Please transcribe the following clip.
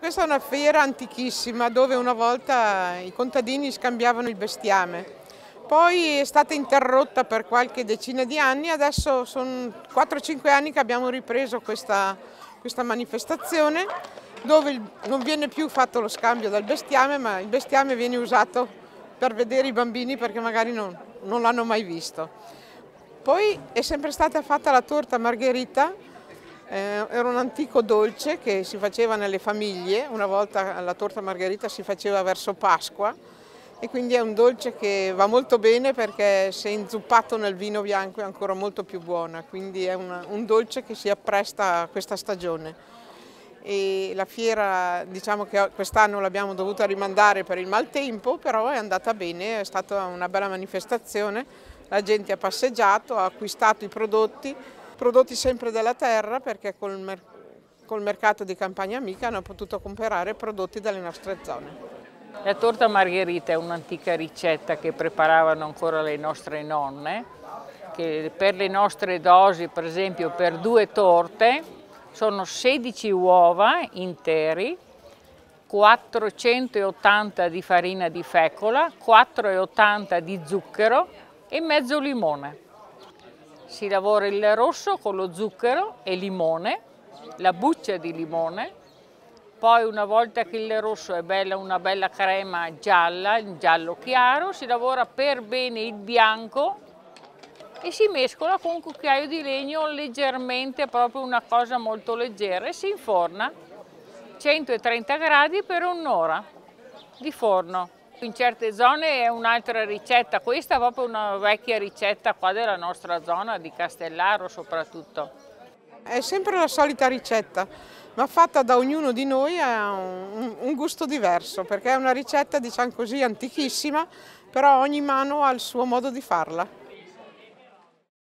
Questa è una fiera antichissima dove una volta i contadini scambiavano il bestiame. Poi è stata interrotta per qualche decina di anni, adesso sono 4-5 anni che abbiamo ripreso questa manifestazione dove non viene più fatto lo scambio del bestiame, ma il bestiame viene usato per vedere i bambini perché magari non l'hanno mai visto. Poi è sempre stata fatta la torta margherita. Era un antico dolce che si faceva nelle famiglie, una volta la torta margherita si faceva verso Pasqua e quindi è un dolce che va molto bene perché se inzuppato nel vino bianco è ancora molto più buona, quindi è un dolce che si appresta a questa stagione. E la fiera, diciamo che quest'anno l'abbiamo dovuta rimandare per il maltempo, però è andata bene, è stata una bella manifestazione, la gente ha passeggiato, ha acquistato i prodotti sempre della terra perché col mercato di Campagna Amica hanno potuto comprare prodotti dalle nostre zone. La torta margherita è un'antica ricetta che preparavano ancora le nostre nonne, che per le nostre dosi, per esempio per 2 torte, sono 16 uova interi, 480 di farina di fecola, 4,80 di zucchero e mezzo limone. Si lavora il rosso con lo zucchero e limone, la buccia di limone, poi una volta che il rosso è una bella crema gialla, il giallo chiaro, si lavora per bene il bianco e si mescola con un cucchiaio di legno leggermente, proprio una cosa molto leggera, e si inforna 130 gradi per un'ora di forno. In certe zone è un'altra ricetta, questa è proprio una vecchia ricetta qua della nostra zona, di Castellaro soprattutto. È sempre la solita ricetta, ma fatta da ognuno di noi ha un gusto diverso, perché è una ricetta, diciamo così, antichissima, però ogni mano ha il suo modo di farla.